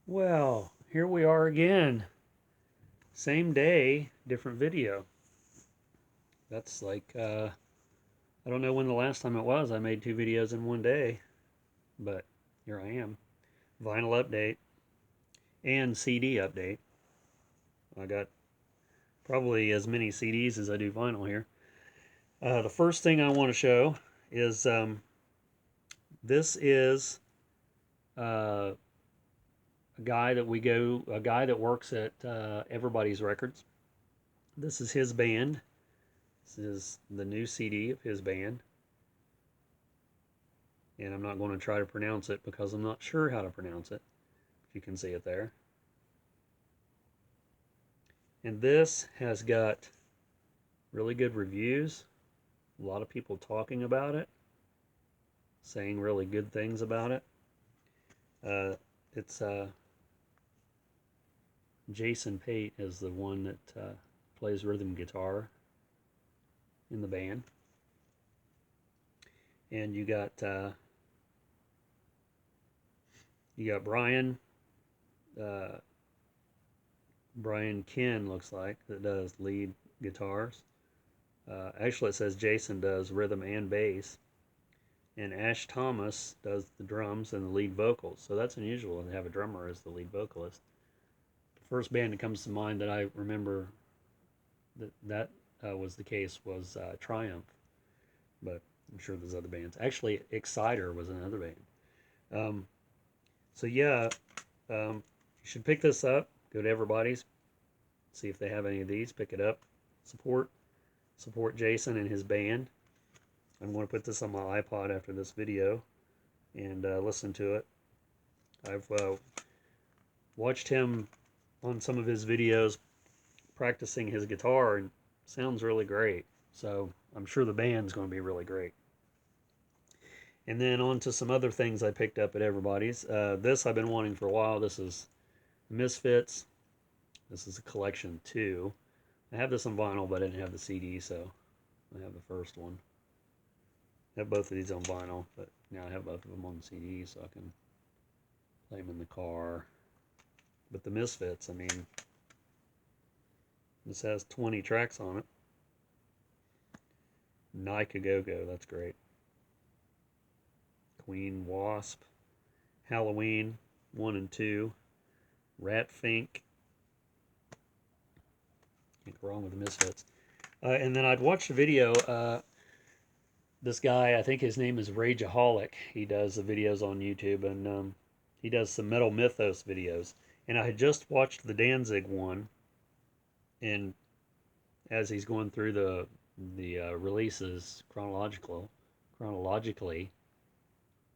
Well, here we are again. Same day, different video. That's like, I don't know when the last time it was. I made two videos in one day, but here I am. Vinyl update and CD update. I got probably as many CDs as I do vinyl here. The first thing I want to show is this is uh, a guy that works at Everybody's Records. This is his band. This is the new CD of his band. And I'm not going to try to pronounce it because I'm not sure how to pronounce it. If you can see it there. And this has got really good reviews. A lot of people talking about it, saying really good things about it. It's Jason Pate is the one that plays rhythm guitar in the band. And you got Brian Brian Ken, looks like, that does lead guitars. Actually, it says Jason does rhythm and bass, and Ash Thomas does the drums and the lead vocals. So that's unusual to have a drummer as the lead vocalist. The first band that comes to mind that I remember that was the case was Triumph, but I'm sure there's other bands. Actually, Exciter was another band. Um, so yeah, you should pick this up. Go to Everybody's, see if they have any of these. Pick it up. Support Jason and his band. I'm going to put this on my iPod after this video and listen to it. I've watched him on some of his videos practicing his guitar, and sounds really great. So I'm sure the band's going to be really great. And then on to some other things I picked up at Everybody's. This I've been wanting for a while. This is Misfits. This is a collection too. I have this on vinyl, but I didn't have the CD, so I have the first one. I have both of these on vinyl, but now I have both of them on the CD, so I can play them in the car. But the Misfits, I mean, this has 20 tracks on it. Nike Go-Go, that's great. Queen, Wasp, Halloween 1 and 2, Rat Fink. Can't go wrong with the Misfits. And then I'd watched a video. This guy, I think his name is Rageaholic. He does the videos on YouTube, and he does some Metal Mythos videos. And I had just watched the Danzig one, and as he's going through the releases chronologically,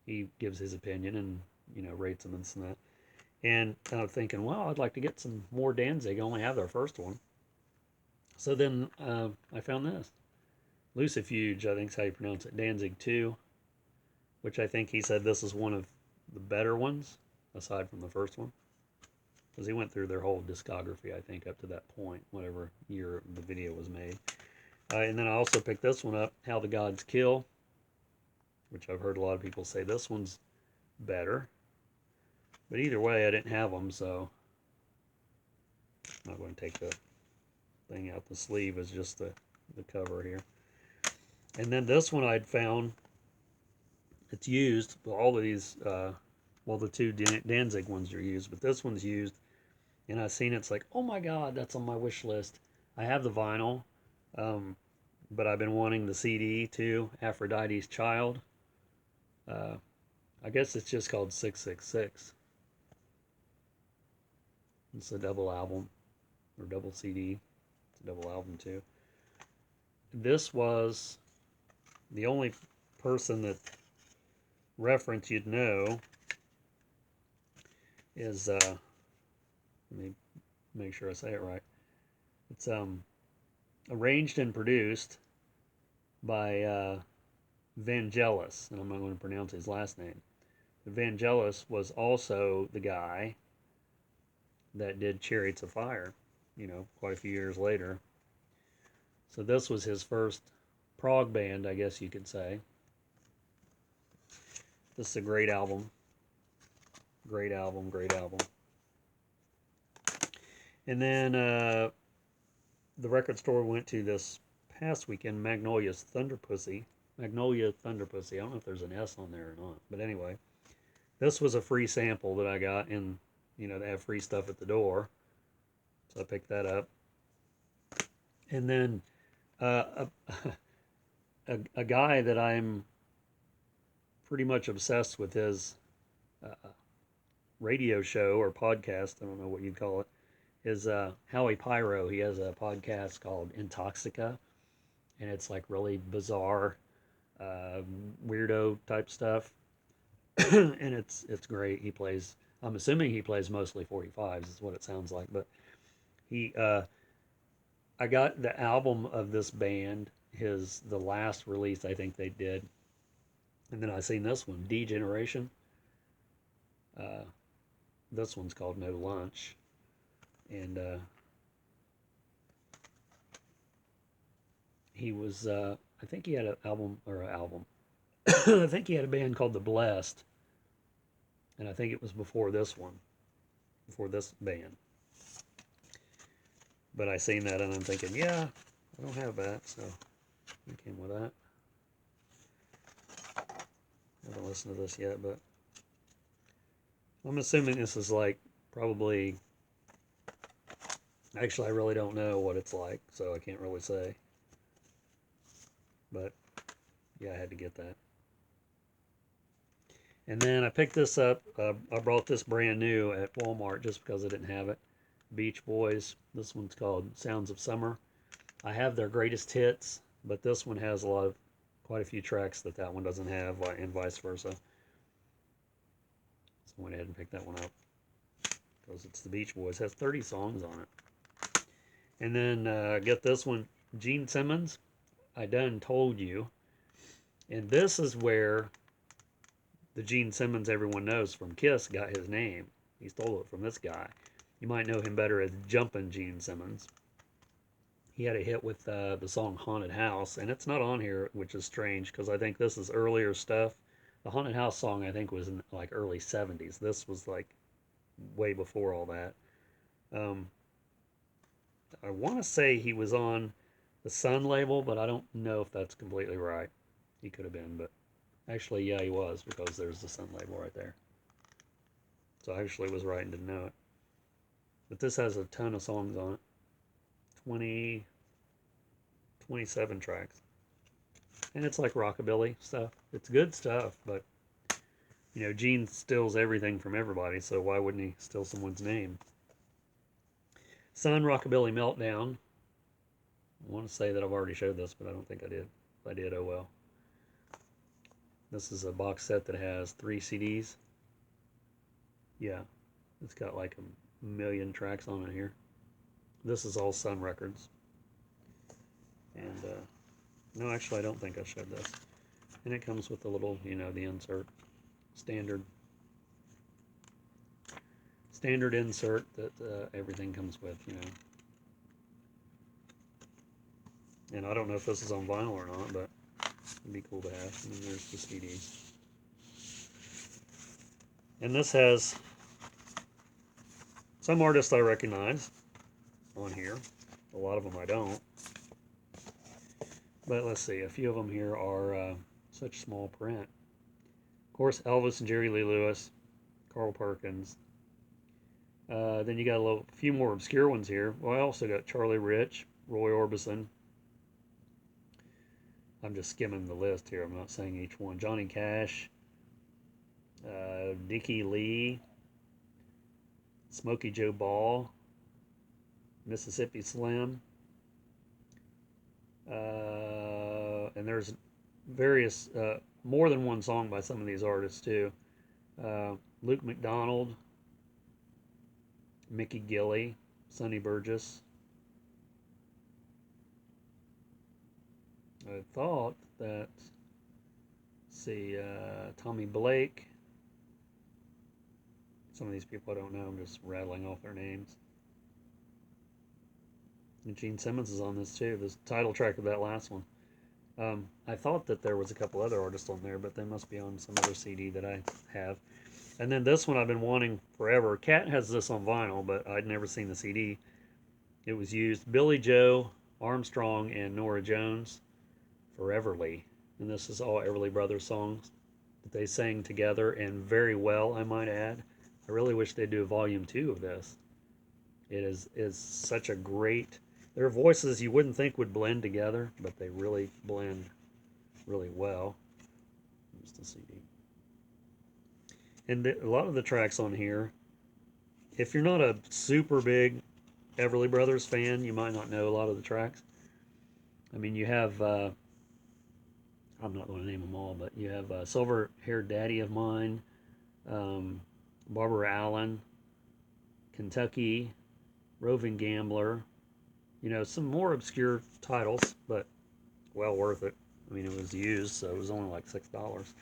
he gives his opinion and rates them and this and that. And I'm thinking, well, I'd like to get some more Danzig. I only have their first one. So then I found this. Lucifuge, I think is how you pronounce it. Danzig 2, which I think he said this is one of the better ones, aside from the first one. Because he went through their whole discography, I think, up to that point, whatever year the video was made. And then I also picked this one up, How the Gods Kill, which I've heard a lot of people say this one's better. But either way, I didn't have them, so I'm not going to take the thing out. The sleeve is just the cover here. And then this one I'd found, it's used. All of these, well, the two Danzig ones are used, but this one's used. And I've seen it's like, oh my God, that's on my wish list. I have the vinyl, but I've been wanting the CD too, Aphrodite's Child. I guess it's just called 666. It's a double album, or double CD. It's a double album too. This was the only person that reference you'd know is, let me make sure I say it right. It's arranged and produced by Vangelis, and I'm not going to pronounce his last name. Vangelis was also the guy that did Chariots of Fire, quite a few years later. So this was his first prog band, I guess you could say. This is a great album. Great album, great album. And then the record store we went to this past weekend, Magnolia Thunder Pussy. I don't know if there's an S on there or not, but anyway, this was a free sample that I got, and they have free stuff at the door, so I picked that up. And then uh, a guy that I'm pretty much obsessed with his uh, radio show or podcast, I don't know what you'd call it, is Howie Pyro. He has a podcast called Intoxica, and it's like really bizarre, uh, weirdo type stuff, and it's great. He plays. I'm assuming he plays mostly 45s. Is what it sounds like. But he, I got the album of this band, the last release I think they did, and then I seen this one, D Generation. Uh, this one's called No Lunch, and he was. I think he had an album or an album. I think he had a band called The Blessed, and I think it was before this one, before this band. But I seen that and I'm thinking, yeah, I don't have that, so I came with that. I haven't listened to this yet, but I'm assuming this is like probably. Actually, I really don't know what it's like, so I can't really say. But yeah, I had to get that. And then I picked this up. I brought this brand new at Walmart just because I didn't have it. Beach Boys. This one's called Sounds of Summer. I have their greatest hits, but this one has quite a few tracks that one doesn't have, and vice versa. So I went ahead and picked that one up because it's the Beach Boys. It has 30 songs on it. And then get this one, Gene Simmons. I done told you. And this is where the Gene Simmons everyone knows from Kiss got his name. He stole it from this guy. You might know him better as Jumpin' Gene Simmons. He had a hit with the song Haunted House, and it's not on here, which is strange because I think this is earlier stuff. The Haunted House song I think was in like early 70s. This was like way before all that. Um, I want to say he was on the Sun label, but I don't know if that's completely right. He could have been, but actually, yeah, he was because there's the Sun label right there. So I actually was right and didn't know it. But this has a ton of songs on it. 27 tracks. And it's like rockabilly stuff. It's good stuff, but Gene steals everything from everybody, so why wouldn't he steal someone's name? Sun Rockabilly Meltdown. I want to say that I've already showed this, but I don't think I did. If I did, oh well. This is a box set that has 3 CDs. Yeah, it's got like a million tracks on it here. This is all Sun Records. And no, actually, I don't think I showed this. And it comes with the little, the insert, standard insert that everything comes with, And I don't know if this is on vinyl or not, but it'd be cool to have. And then there's the CD. And this has some artists I recognize on here. A lot of them I don't. But let's see, a few of them here are such small print. Of course, Elvis and Jerry Lee Lewis, Carl Perkins. Then you got a few more obscure ones here. Well, I also got Charlie Rich, Roy Orbison. I'm just skimming the list here. I'm not saying each one. Johnny Cash, Dickie Lee, Smokey Joe Ball, Mississippi Slim. And there's various, more than one song by some of these artists too. Luke McDonald, Mickey Gilley, Sonny Burgess. I thought that, let's see, Tommy Blake. Some of these people I don't know. I'm just rattling off their names. And Gene Simmons is on this too. This title track of that last one. I thought that there was a couple other artists on there, but they must be on some other CD that I have. And then this one I've been wanting forever. Cat has this on vinyl, but I'd never seen the CD. It was used Billy Joe Armstrong and Norah Jones for Everly. And this is all Everly Brothers songs that they sang together, and very well, I might add. I really wish they'd do a volume 2 of this. It is such a great, their voices you wouldn't think would blend together, but they really blend really well. Here's the CD. And a lot of the tracks on here, if you're not a super big Everly Brothers fan, you might not know a lot of the tracks. I mean, you have, I'm not going to name them all, but you have Silver Haired Daddy of Mine, Barbara Allen, Kentucky, Roving Gambler, you know, some more obscure titles, but well worth it. I mean, it was used, so it was only like $6.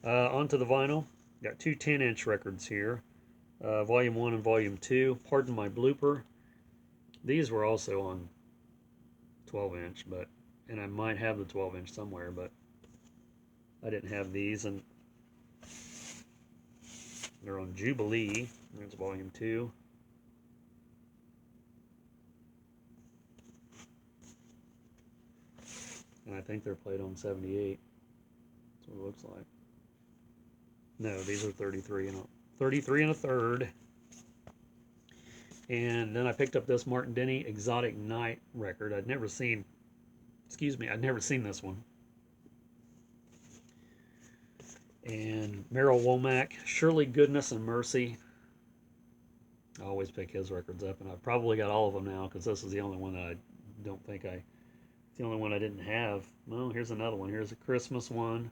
Onto the vinyl. Got two 10-inch records here, Volume 1 and Volume 2. Pardon my blooper. These were also on 12-inch, but, and I might have the 12-inch somewhere, but I didn't have these, and they're on Jubilee. There's Volume 2. And I think they're played on 78. That's what it looks like. No, these are 33 and a third. And then I picked up this Martin Denny Exotic Night record. I'd never seen this one. And Merrill Womack, Surely Goodness and Mercy. I always pick his records up, and I've probably got all of them now, because this is the only one that I don't think it's the only one I didn't have. Well, here's another one. Here's a Christmas one.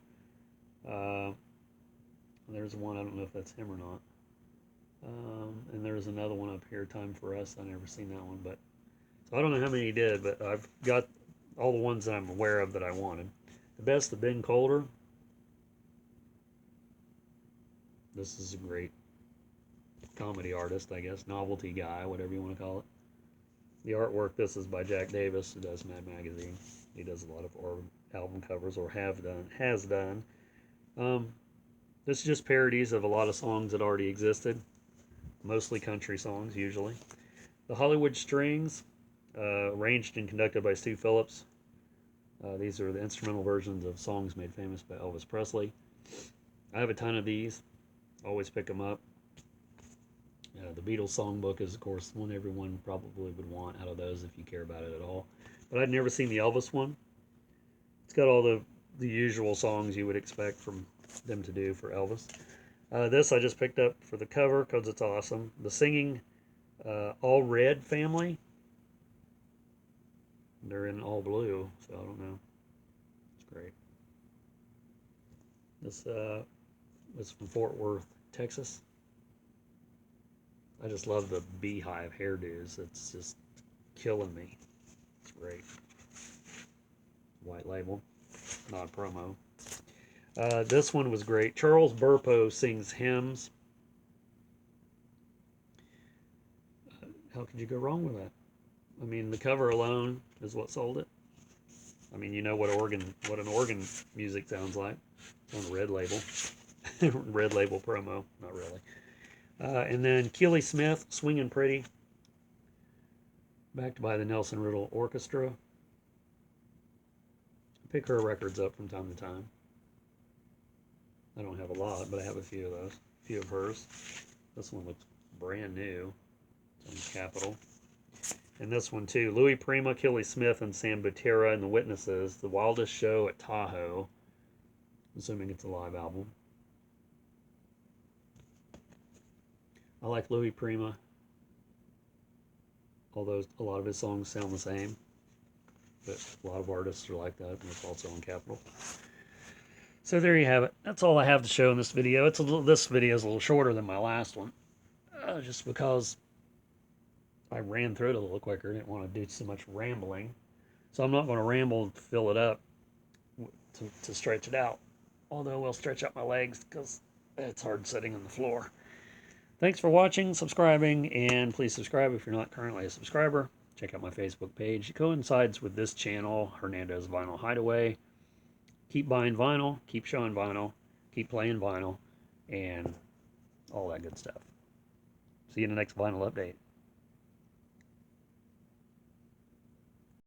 There's one, I don't know if that's him or not. And there's another one up here, Time for Us. I never seen that one, but so I don't know how many he did, but I've got all the ones that I'm aware of that I wanted. The Best of Ben Calder. This is a great comedy artist, I guess, novelty guy, whatever you want to call it. The artwork, this is by Jack Davis, who does Mad Magazine. He does a lot of album covers, or has done. This is just parodies of a lot of songs that already existed, mostly country songs, usually. The Hollywood Strings, arranged and conducted by Stu Phillips. These are the instrumental versions of songs made famous by Elvis Presley. I have a ton of these. Always pick them up. The Beatles songbook is, of course, one everyone probably would want out of those if you care about it at all. But I'd never seen the Elvis one. It's got all the usual songs you would expect from them to do for Elvis. This I just picked up for the cover because it's awesome. The Singing All Red family. They're in all blue, so I don't know. It's great. This was from Fort Worth, Texas. I just love the beehive hairdos. It's just killing me. It's great. White label, not promo. This one was great. Charles Burpo Sings Hymns. How could you go wrong with that? I mean, the cover alone is what sold it. I mean, you know what an organ music sounds like. It's on a red label. Red label promo, not really. And then Keely Smith, Swingin' Pretty, backed by the Nelson Riddle Orchestra. I pick her records up from time to time. I don't have a lot, but I have a few of those, a few of hers. This one looks brand new. It's on Capitol. And this one too, Louis Prima, Keely Smith, and Sam Butera and the Witnesses, The Wildest Show at Tahoe. Assuming it's a live album. I like Louis Prima, although a lot of his songs sound the same, but a lot of artists are like that, and it's also on Capitol. So there you have it. That's all I have to show in this video. This video is a little shorter than my last one, just because I ran through it a little quicker. I didn't want to do so much rambling, so I'm not going to ramble to fill it up to stretch it out. Although we'll stretch out my legs because it's hard sitting on the floor. Thanks for watching, subscribing, and please subscribe if you're not currently a subscriber. Check out my Facebook page. It coincides with this channel, Hernandez Vinyl Hideaway. Keep buying vinyl, keep showing vinyl, keep playing vinyl, and all that good stuff. See you in the next vinyl update.